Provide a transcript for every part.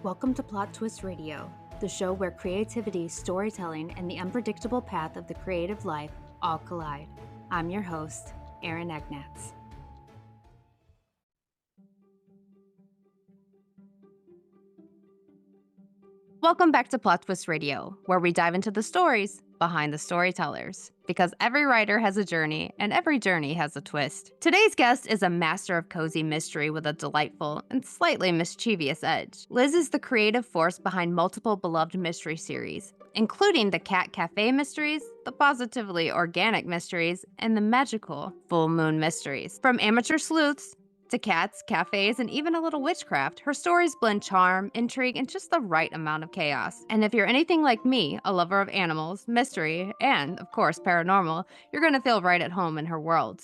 Welcome to Plot Twist Radio, the show where creativity, storytelling, and the unpredictable path of the creative life all collide. I'm your host, Erin Nevius. Welcome back to Plot Twist Radio, where we dive into the stories behind the storytellers. Because every writer has a journey, and every journey has a twist. Today's guest is a master of cozy mystery with a delightful and slightly mischievous edge. Liz is the creative force behind multiple beloved mystery series, including the Cat Café Mysteries, the Pawsitively Organic Mysteries, and the magical Full Moon Mysteries. From amateur sleuths to cats, cafes, and even a little witchcraft, her stories blend charm, intrigue, and just the right amount of chaos. And if you're anything like me, a lover of animals, mystery, and, of course, paranormal, you're going to feel right at home in her world.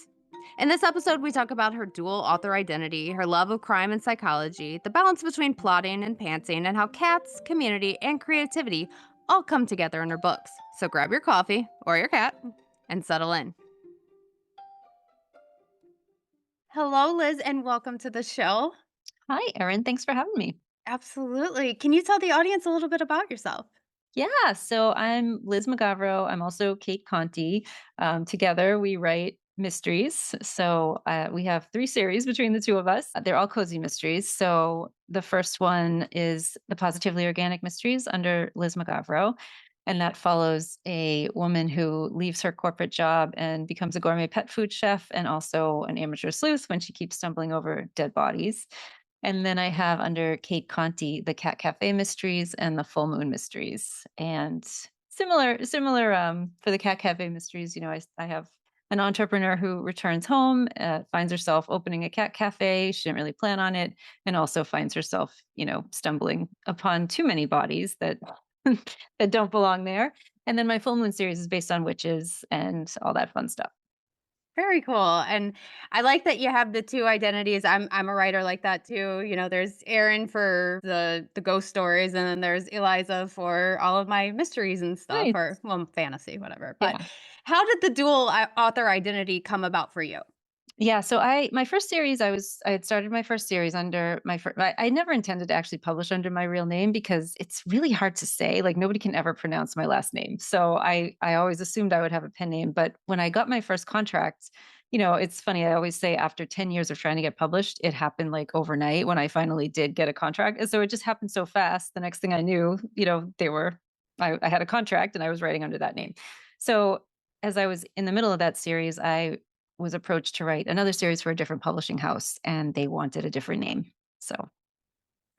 In this episode, we talk about her dual author identity, her love of crime and psychology, the balance between plotting and pantsing, and how cats, community, and creativity all come together in her books. So grab your coffee or your cat and settle in. Hello, Liz, and welcome to the show. Hi, Erin. Thanks for having me. Absolutely. Can you tell the audience a little bit about yourself? Yeah, so I'm Liz Mugavero. I'm also Cate Conte. Together, we write mysteries. So we have 3 series between the two of us. They're all cozy mysteries. So the first one is the Positively Organic Mysteries under Liz Mugavero. And that follows a woman who leaves her corporate job and becomes a gourmet pet food chef and also an amateur sleuth when she keeps stumbling over dead bodies. And then I have under Cate Conte the Cat Café Mysteries and the Full Moon Mysteries. And similar for the Cat Café Mysteries, I have an entrepreneur who returns home, finds herself opening a cat cafe. She didn't really plan on it, and also finds herself, stumbling upon too many bodies that that don't belong there. And then my Full Moon series is based on witches and all that fun stuff. Very cool. And I like that you have the two identities. I'm a writer like that too. There's Erin for the ghost stories, and then there's Eliza for all of my mysteries and stuff, Nice. or well, fantasy, whatever. But Yeah. how did the dual author identity come about for you? Yeah, so my first series, I had started my first series under my first. I never intended to actually publish under my real name because it's really hard to say. Like nobody can ever pronounce my last name, so I always assumed I would have a pen name. But when I got my first contract, it's funny. I always say after 10 years of trying to get published, it happened like overnight when I finally did get a contract, and so it just happened so fast. The next thing I knew, I had a contract and I was writing under that name. So as I was in the middle of that series, I was approached to write another series for a different publishing house, and they wanted a different name. So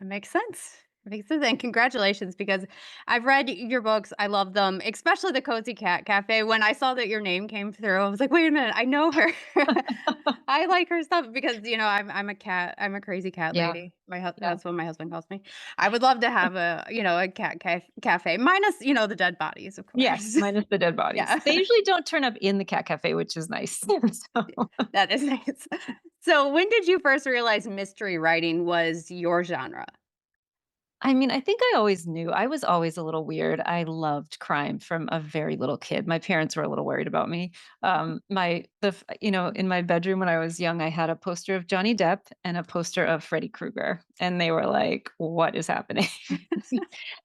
It makes sense. It makes sense. And congratulations, because I've read your books. I love them, especially the Cozy Cat Cafe. When I saw that your name came through, I was like, wait a minute, I know her. I like her stuff because I'm a cat. I'm a crazy cat yeah, lady. yeah. That's what my husband calls me. I would love to have a cafe minus the dead bodies, of Yes, course. minus the dead bodies. Yeah, They usually don't turn up in the cat cafe, which is nice. So that is nice. So when did you first realize mystery writing was your genre? I mean, I think I always knew. I was always a little weird. I loved crime from a very little kid. My parents were a little worried about me. In my bedroom when I was young, I had a poster of Johnny Depp and a poster of Freddy Krueger, and they were like, "What is happening?"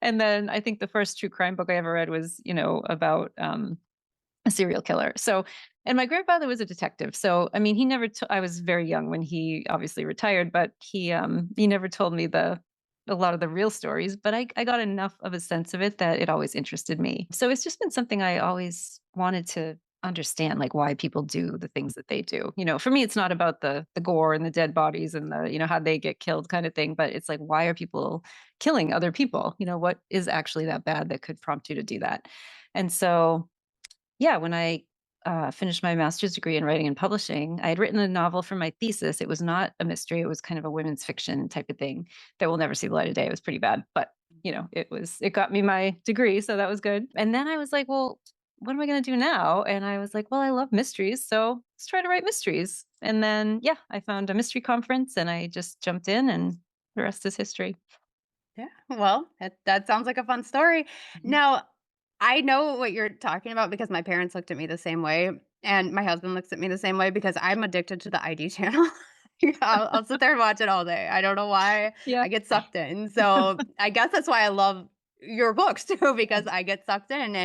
And then I think the first true crime book I ever read was, about a serial killer. So, and my grandfather was a detective. So, I mean, he never. I was very young when he obviously retired, but he never told me a lot of the real stories. But I got enough of a sense of it that it always interested me. So it's just been something I always wanted to understand, like why people do the things that they do. For me, it's not about the gore and the dead bodies and the how they get killed kind of thing, but it's like why are people killing other people? What is actually that bad that could prompt you to do that? And so yeah, when I finished my master's degree in writing and publishing, I had written a novel for my thesis. It was not a mystery; it was kind of a women's fiction type of thing that will never see the light of day. It was pretty bad, but it got me my degree, so that was good. And then I was like, well, what am I going to do now? And I was like, well, I love mysteries, so let's try to write mysteries. And then yeah, I found a mystery conference, and I just jumped in, and the rest is history. Yeah, well, that sounds like a fun story. Mhm. Now, I know what you're talking about because my parents looked at me the same way, and my husband looks at me the same way because I'm addicted to the ID channel. I'll sit there and watch it all day. I don't know why Yeah. I get sucked in. So I guess that's why I love your books too, because I get sucked in.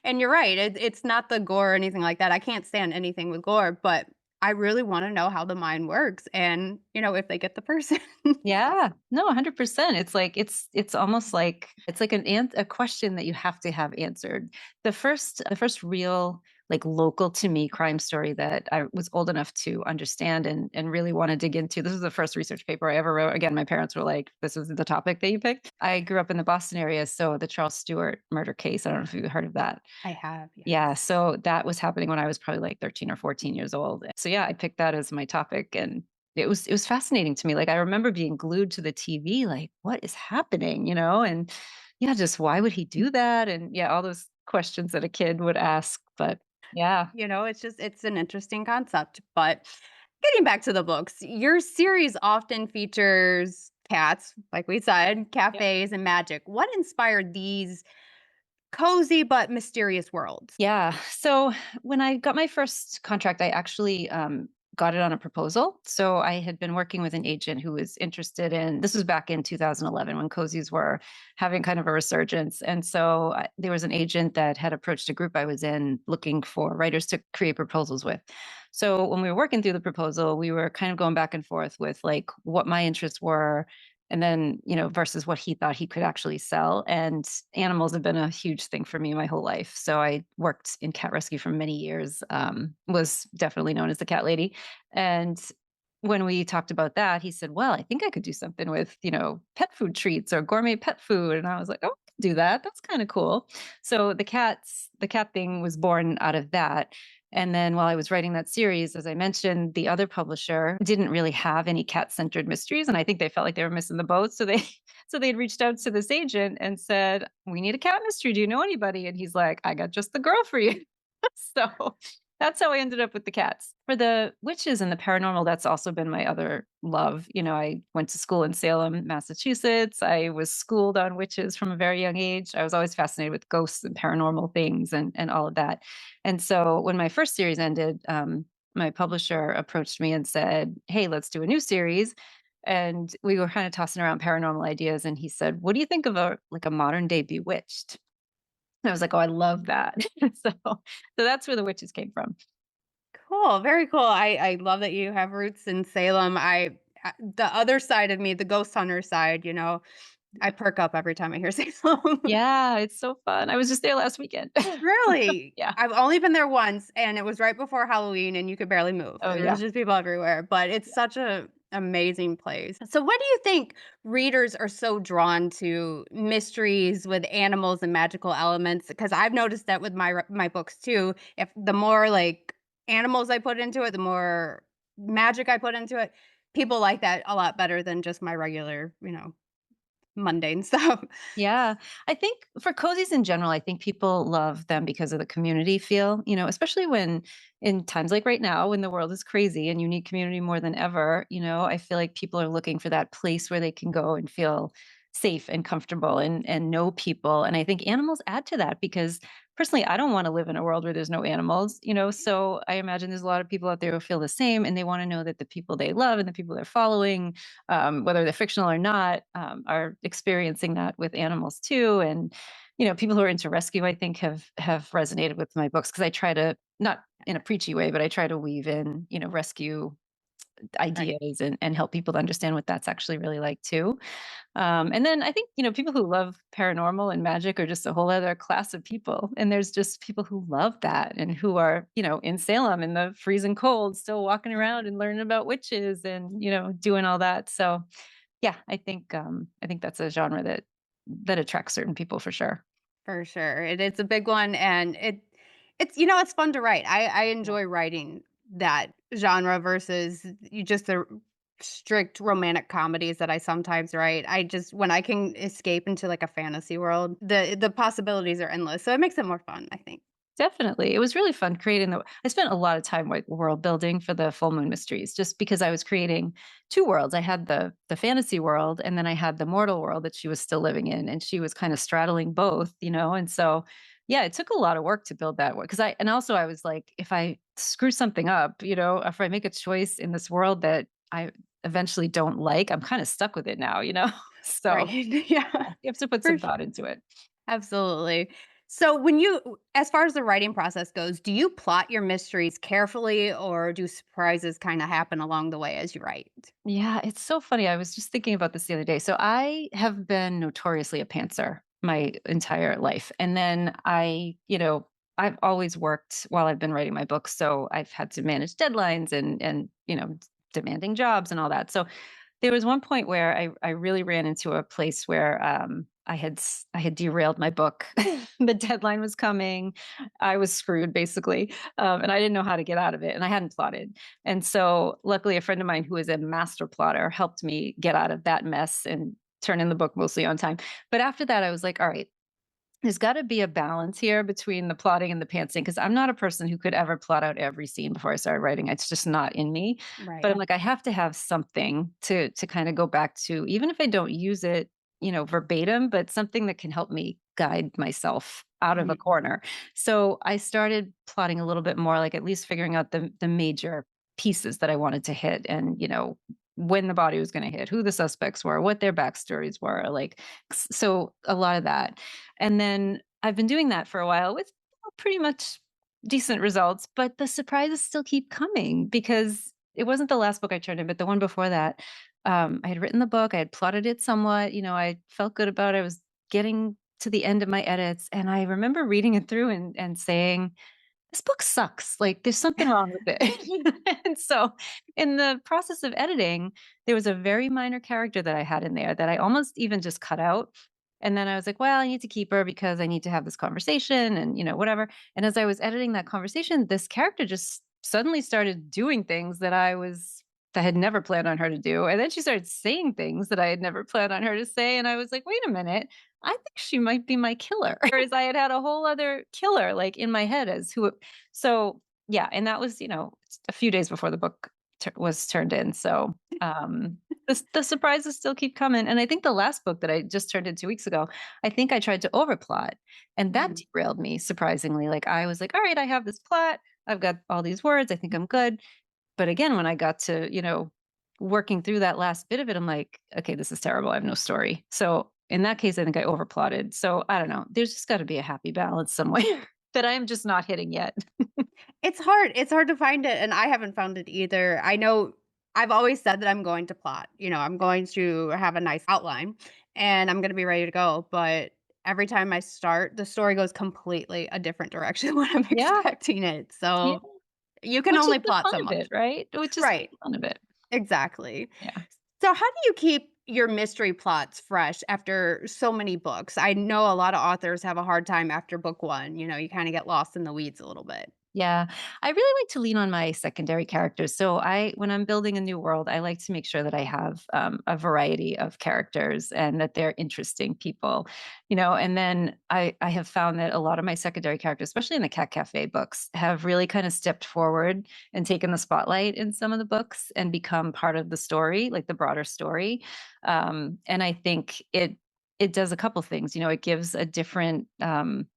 And you're right. It's not the gore or anything like that. I can't stand anything with gore, but I really want to know how the mind works and if they get the person. Yeah. No, 100%. It's almost like it's like a question that you have to have answered. The first real like local to me crime story that I was old enough to understand and really want to dig into. This was the first research paper I ever wrote. Again, my parents were like, "This was the topic that you picked." I grew up in the Boston area, so the Charles Stewart murder case. I don't know if you've heard of that. I have, Yeah, yes. so that was happening when I was probably like 13 or 14 years old. So yeah, I picked that as my topic and it was fascinating to me. Like I remember being glued to the TV like what is happening, And yeah, just why would he do that? And yeah, all those questions that a kid would ask, but yeah. It's an interesting concept. But getting back to the books, your series often features cats, like we said, cafes, and magic. What inspired these cozy but mysterious worlds? Yeah. So when I got my first contract, I actually got it on a proposal. So I had been working with an agent who was interested in this was back in 2011 when cozies were having kind of a resurgence. And so there was an agent that had approached a group I was in looking for writers to create proposals with. So when we were working through the proposal, we were kind of going back and forth with like what my interests were and then versus what he thought he could actually sell. And animals have been a huge thing for me my whole life. So I worked in cat rescue for many years, was definitely known as the cat lady. And when we talked about that, he said, "Well, I think I could do something with, pet food treats or gourmet pet food." And I was like, "Oh, I could do that. That's kind of cool." So the cat thing was born out of that. And then while I was writing that series, as I mentioned, the other publisher didn't really have any cat-centered mysteries, and I think they felt like they were missing the boat. So they so they'd reached out to this agent and said, "We need a cat mystery. Do you know anybody?" And he's like, "I got just the girl for you." So that's how I ended up with the cats. For the witches and the paranormal, that's also been my other love. I went to school in Salem, Massachusetts. I was schooled on witches from a very young age. I was always fascinated with ghosts and paranormal things and all of that. And so when my first series ended, my publisher approached me and said, "Hey, let's do a new series." And we were kind of tossing around paranormal ideas. And he said, "What do you think of a modern day Bewitched?" And I was like, "Oh, I love that." So that's where the witches came from. Cool, very cool. I love that you have roots in Salem. The other side of me, the ghost hunter side, I perk up every time I hear Salem. Yeah, it's so fun. I was just there last weekend. Really? Yeah. I've only been there once, and it was right before Halloween, and you could barely move. Oh, There was yeah. just people everywhere, but it's Yeah. such a amazing place. So what do you think readers are so drawn to mysteries with animals and magical elements? Because I've noticed that with my books too. If the more like animals I put into it, the more magic I put into it, people like that a lot better than just my regular, mundane stuff. Yeah. I think for cozies in general, I think people love them because of the community feel, especially when in times like right now when the world is crazy and you need community more than ever, I feel like people are looking for that place where they can go and feel safe and comfortable and know people. And I think animals add to that because personally, I don't want to live in a world where there's no animals, so I imagine there's a lot of people out there who feel the same and they want to know that the people they love and the people they're following whether they're fictional or not, are experiencing that with animals too. And people who are into rescue, I think, have resonated with my books because I try to not in a preachy way, but I try to weave in rescue Right. ideas and help people to understand what that's actually really like too. And then I think people who love paranormal and magic are just a whole other class of people. And there's just people who love that and who are in Salem in the freezing cold, still walking around and learning about witches and doing all that. So yeah, I think that's a genre that attracts certain people for sure. For sure. It's a big one, and it's fun to write. I Yeah. enjoy writing that genre versus you just the strict romantic comedies that I sometimes write. I just when I can escape into, like, a fantasy world, the possibilities are endless, so it makes it more fun, I think. Definitely. It was really fun creating I spent a lot of time like world building for the Full Moon Mysteries just because I was creating two worlds. I had the fantasy world and then I had the mortal world that she was still living in and she was kind of straddling both, And so yeah, it took a lot of work to build that because I was like if I screw something up, if I make a choice in this world that I eventually don't like, I'm kind of stuck with it now, you know? Right. So Yeah. you have to put For some sure. thought into it. Absolutely. So as far as the writing process goes, do you plot your mysteries carefully or do surprises kind of happen along the way as you write? Yeah, it's so funny. I was just thinking about this the other day. So I have been notoriously a pantser my entire life. And then I've always worked while I've been writing my books. So I've had to manage deadlines and demanding jobs and all that. So there was one point where I really ran into a place where, I had derailed my book. The deadline was coming. I was screwed basically, and I didn't know how to get out of it, and I hadn't plotted. And so, luckily, a friend of mine who is a master plotter helped me get out of that mess and turn in the book mostly on time. But after that, I was like, "All right, there's gotta be a balance here between the plotting and the pantsing, because 'cause I'm not a person who could ever plot out every scene before I started writing, it's just not in me, but Right. I'm like, I have to have something to kinda go back to, even if I don't use it, verbatim, but something that can help me guide myself out of a Mhm. corner. So, I started plotting a little bit more, like, at least figuring out the major pieces that I wanted to hit and, when the body was gonna hit, who the suspects were, what their backstories were, like, so a lot of that. And then I've been doing that for a while with pretty much decent results, but the surprises still keep coming because it wasn't the last book I turned in, but the one before that. I had written the book, I had plotted it somewhat, I felt good about it. I was getting to the end of my edits, and I remember reading it through and saying, this book sucks. Like, there's something wrong with it. And so, in the process of editing, there was a very minor character that I had in there that I almost even just cut out. And then I was like, well, I need to keep her because I need to have this conversation and, whatever. And as I was editing that conversation, this character just suddenly started doing things that I had never planned on her to do. And then she started saying things that I had never planned on her to say. And I was like, wait a minute, I think she might be my killer. Whereas I had a whole other killer like in my head as who. So yeah, and that was a few days before the book was turned in. So the surprises still keep coming. And I think the last book that I just turned in 2 weeks ago, I think I tried to overplot, and that Mhm. derailed me surprisingly. Like I was like, all right, I have this plot. I've got all these words. I think I'm good. But again, when I got to, working through that last bit of it, I'm like, okay, this is terrible. I have no story. So in that case, I think I overplotted. So I don't know. There's just got to be a happy balance somewhere that I am just not hitting yet. It's hard to find it, and I haven't found it either. I know I've always said that I'm going to plot, I'm going to have a nice outline, and I'm gonna be ready to go, but every time I start, the story goes completely a different direction when I'm Yeah. expecting it, Yeah. so you can Which is only the plot fun so of it, much. right? Which is Right, the fun of it. exactly. Yeah. So how do you keep your mystery plots fresh after so many books? I know a lot of authors have a hard time after book 1, you kinda get lost in the weeds a little bit. Yeah. I really like to lean on my secondary characters. So when I'm building a new world, I like to make sure that I have a variety of characters and that they're interesting people, and then I have found that a lot of my secondary characters, especially in the Cat Cafe books, have really kind of stepped forward and taken the spotlight in some of the books and become part of the story, like the broader story. And I think it does a couple things. It gives a different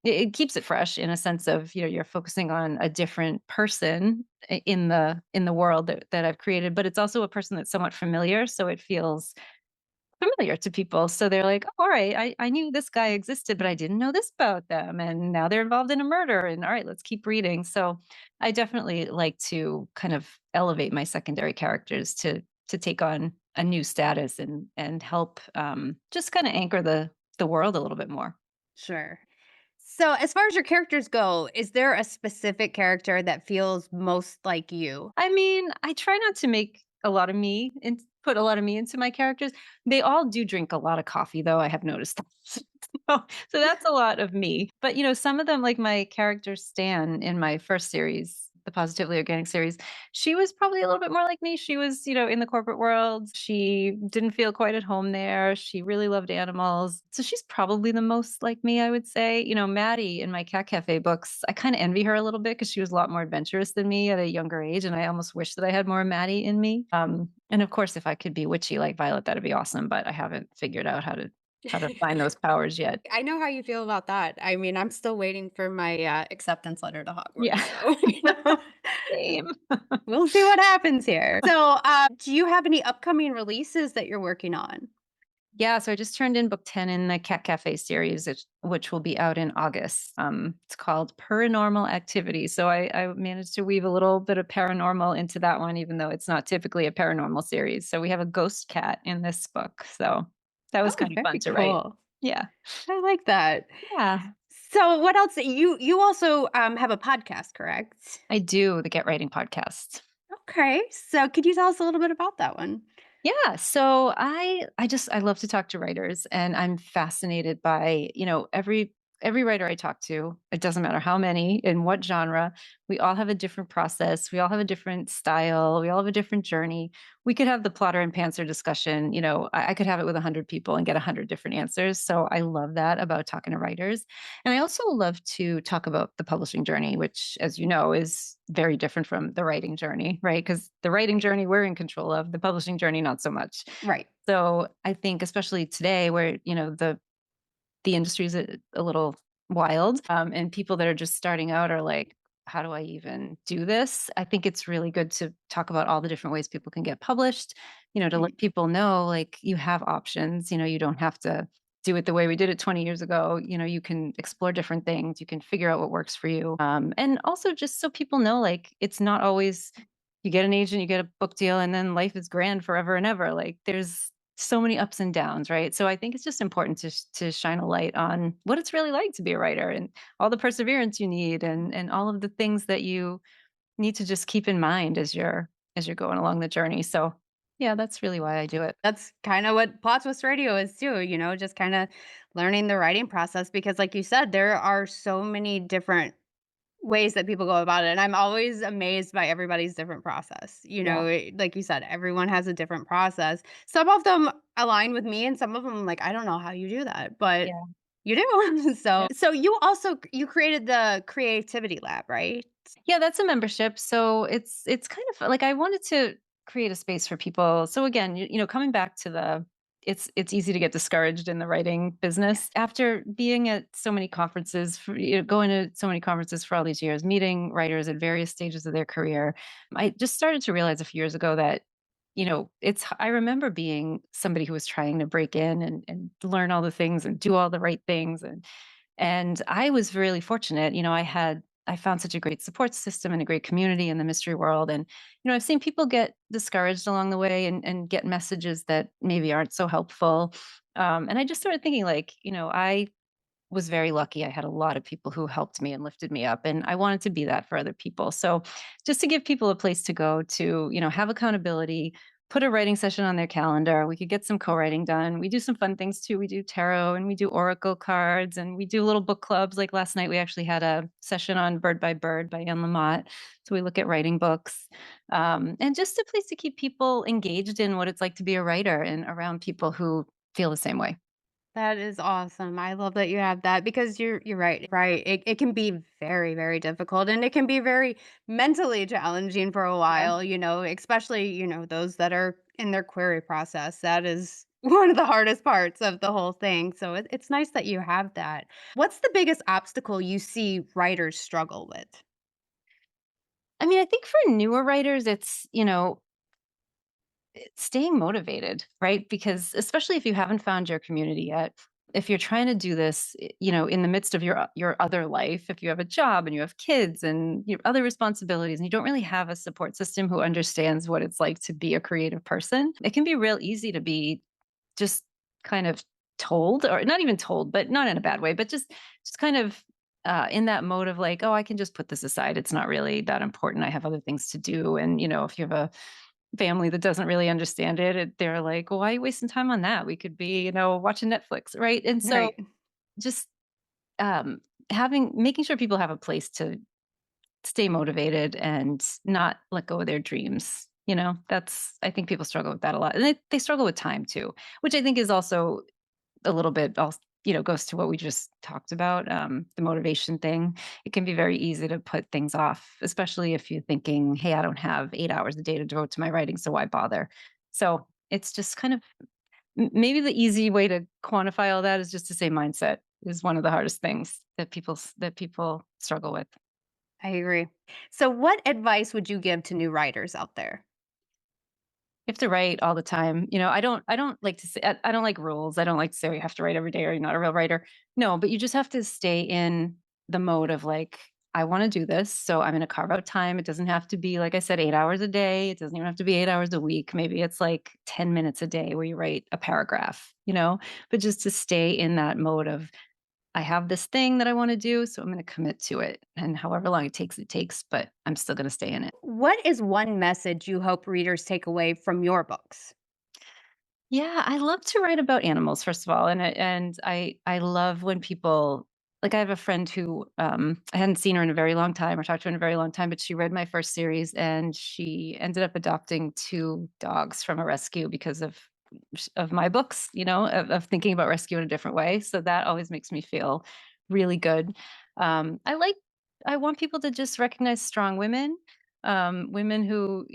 it keeps it fresh in a sense of, you're focusing on a different person in the world that I've created, but it's also a person that's somewhat familiar. So it feels familiar to people. So they're like, oh, all right, I knew this guy existed, but I didn't know this about them. And now they're involved in a murder. And all right, let's keep reading. So I definitely like to kind of elevate my secondary characters to take on a new status and help just kind of anchor the world a little bit more. Sure. So, as far as your characters go, is there a specific character that feels most like you? I mean, I try not to make a lot of me and put a lot of me into my characters. They all do drink a lot of coffee, though, I have noticed. So that's a lot of me. But, some of them, like my character Stan in my first series, the Positively Organic series, she was probably a little bit more like me. She was, in the corporate world. She didn't feel quite at home there. She really loved animals. So she's probably the most like me, I would say. Maddie in my Cat Cafe books, I kind of envy her a little bit because she was a lot more adventurous than me at a younger age. And I almost wish that I had more Maddie in me. And of course, if I could be witchy like Violet, that'd be awesome. But I haven't figured out how to how to find those powers yet. I know how you feel about that. I mean, I'm still waiting for my, acceptance letter to Hogwarts, Yeah. so, Same. we'll see what happens here. So, do you have any upcoming releases that you're working on? Yeah, so I just turned in book 10 in the Cat Café series, which will be out in August. It's called Paranormal Activity. So I managed to weave a little bit of paranormal into that one, even though it's not typically a paranormal series. So we have a ghost cat in this book. So that was Oh, kind of fun very to write. cool. Yeah. I like that. Yeah. So, what else you also, have a podcast, correct? I do the Get Writing podcast. Okay, so could you tell us a little bit about that one? Yeah, so I love to talk to writers and I'm fascinated by, every writer I talk to, it doesn't matter how many in what genre, we all have a different process, we all have a different style, we all have a different journey. We could have the plotter and pantser discussion, I could have it with 100 people and get 100 different answers. So I love that about talking to writers. And I also love to talk about the publishing journey, which, as you know, is very different from the writing journey, right? Because the writing journey we're in control of, the publishing journey, not so much. Right. So I think, especially today, where the industry is a little wild, and people that are just starting out are like, how do I even do this? I think it's really good to talk about all the different ways people can get published, to Right. let people know like you have options, you don't have to do it the way we did it 20 years ago. You can explore different things, you can figure out what works for you. And also just so people know, like, it's not always you get an agent, you get a book deal, and then life is grand forever and ever. Like, there's so many ups and downs, right? So I think it's just important to shine a light on what it's really like to be a writer and all the perseverance you need and all of the things that you need to just keep in mind as you're going along the journey. So yeah, that's really why I do it. That's kinda what Plot Twist Radio is too, just kinda learning the writing process because like you said, there are so many different ways that people go about it, and I'm always amazed by everybody's different process. Yeah. Like you said, everyone has a different process. Some of them align with me, and some of them, like, I don't know how you do that, but Yeah. you do. Yeah. So you also you created the creativity lab, right? Yeah, that's a membership. So it's kind of like I wanted to create a space for people. So again, coming back to the it's easy to get discouraged in the writing business after being at so many conferences for, going to so many conferences for all these years, meeting writers at various stages of their career. I just started to realize a few years ago that I remember being somebody who was trying to break in and learn all the things and do all the right things and I was really fortunate. I found such a great support system and a great community in the mystery world. And, I've seen people get discouraged along the way and get messages that maybe aren't so helpful. And I just started thinking, like, I was very lucky. I had a lot of people who helped me and lifted me up, and I wanted to be that for other people. So, just to give people a place to go to, have accountability, put a writing session on their calendar. We could get some co-writing done. We do some fun things too. We do tarot and we do oracle cards and we do little book clubs. Like last night, we actually had a session on Bird by Bird by Anne Lamott. So we look at writing books, and just a place to keep people engaged in what it's like to be a writer and around people who feel the same way. That is awesome. I love that you have that because you're right. Right. It can be very, very difficult and it can be very mentally challenging for a Yeah. while, especially, those that are in their query process. That is one of the hardest parts of the whole thing. So it's nice that you have that. What's the biggest obstacle you see writers struggle with? I mean, I think for newer writers, it's staying motivated, right? Because especially if you haven't found your community yet, if you're trying to do this, in the midst of your other life, if you have a job and you have kids and your other responsibilities, and you don't really have a support system who understands what it's like to be a creative person, it can be real easy to be just kind of told, or not even told, but not in a bad way, but just kind of in that mode of like, oh, I can just put this aside. It's not really that important. I have other things to do. And if you have a family that doesn't really understand it, they're like, well, why are you wasting time on that? We could be, watching Netflix, right? And so Right. just um, making sure people have a place to stay motivated and not let go of their dreams. That's I think people struggle with that a lot, and they struggle with time too, which I think is also a little bit also, goes to what we just talked about, the motivation thing. It can be very easy to put things off, especially if you're thinking, hey, I don't have 8 hours a day to devote to my writing, so why bother? So it's just kind of maybe the easy way to quantify all that is just to say mindset is one of the hardest things that people struggle with. I agree. So, what advice would you give to new writers out there? You have to write all the time. I don't like to say I don't like rules. I don't like to say, "Oh, you have to write every day or you're not a real writer." No, but you just have to stay in the mode of like, "I wanna do this, so I'm gonna carve out time." It doesn't have to be, like I said, 8 hours a day. It doesn't even have to be 8 hours a week. Maybe it's like 10 minutes a day where you write a paragraph, you know? But just to stay in that mode of, "I have this thing that I wanna do, so I'm gonna commit to it, and however long it takes, but I'm still gonna stay in it." What is one message you hope readers take away from your books? Yeah, I love to write about animals, first of all, and I love when people like, I have a friend who, I hadn't seen her in a very long time or talked to her in a very long time, but she read my first series, and she ended up adopting 2 dogs from a rescue because of my books, of thinking about rescue in a different way, so that always makes me feel really good. Um, I like I want people to just recognize strong women, women who,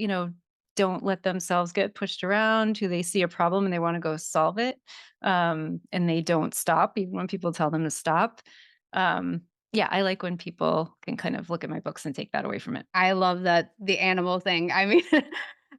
don't let themselves get pushed around, who they see a problem and they wanna go solve it, and they don't stop even when people tell them to stop. Yeah, I like when people can kind of look at my books and take that away from it. I love that the animal thing. I mean,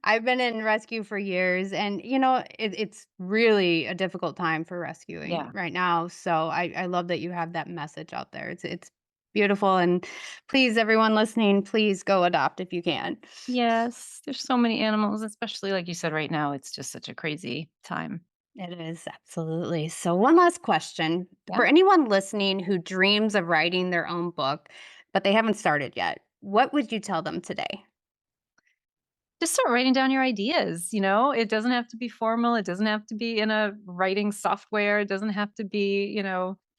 I've been in rescue for years, and it's really a difficult time for rescuing Yeah. right now. So I love that you have that message out there. It's beautiful, and please, everyone listening, please go adopt if you can. Yes, there's so many animals, especially like you said right now, it's just such a crazy time. It is absolutely. So, one last question Yeah. for anyone listening who dreams of writing their own book, but they haven't started yet. What would you tell them today? Just start writing down your ideas, It doesn't have to be formal, it doesn't have to be in a writing software, it doesn't have to be,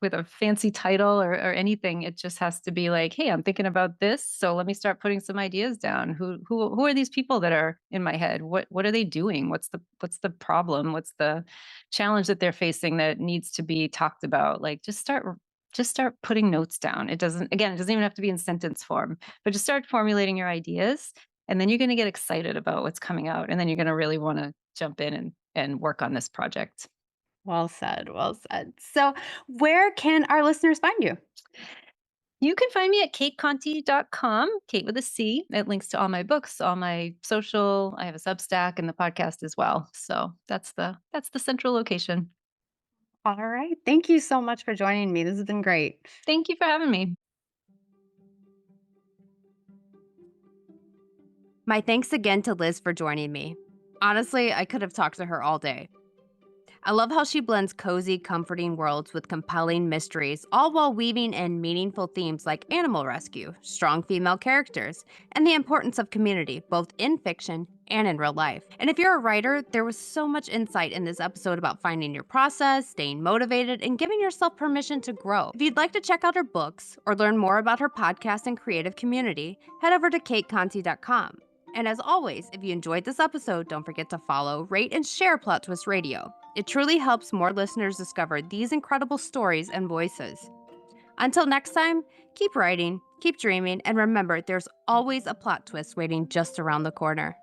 with a fancy title or anything. It just has to be like, "Hey, I'm thinking about this, so let me start putting some ideas down. Who are these people that are in my head? What are they doing? What's the problem? What's the challenge that they're facing that needs to be talked about?" Like just start putting notes down. It doesn't even have to be in sentence form, but just start formulating your ideas, and then you're gonna get excited about what's coming out, and then you're gonna really wanna jump in and work on this project. Well said. Well said. So, where can our listeners find you? You can find me at cateconte.com, Kate with a C. It links to all my books, all my social. I have a Substack and the podcast as well. So that's the central location. All right. Thank you so much for joining me. This has been great. Thank you for having me. My thanks again to Liz for joining me. Honestly, I could have talked to her all day. I love how she blends cozy, comforting worlds with compelling mysteries, all while weaving in meaningful themes like animal rescue, strong female characters, and the importance of community, both in fiction and in real life. And if you're a writer, there was so much insight in this episode about finding your process, staying motivated, and giving yourself permission to grow. If you'd like to check out her books or learn more about her podcast and creative community, head over to cateconte.com. And as always, if you enjoyed this episode, don't forget to follow, rate, and share Plot Twist Radio. It truly helps more listeners discover these incredible stories and voices. Until next time, keep writing, keep dreaming, and remember there's always a plot twist waiting just around the corner.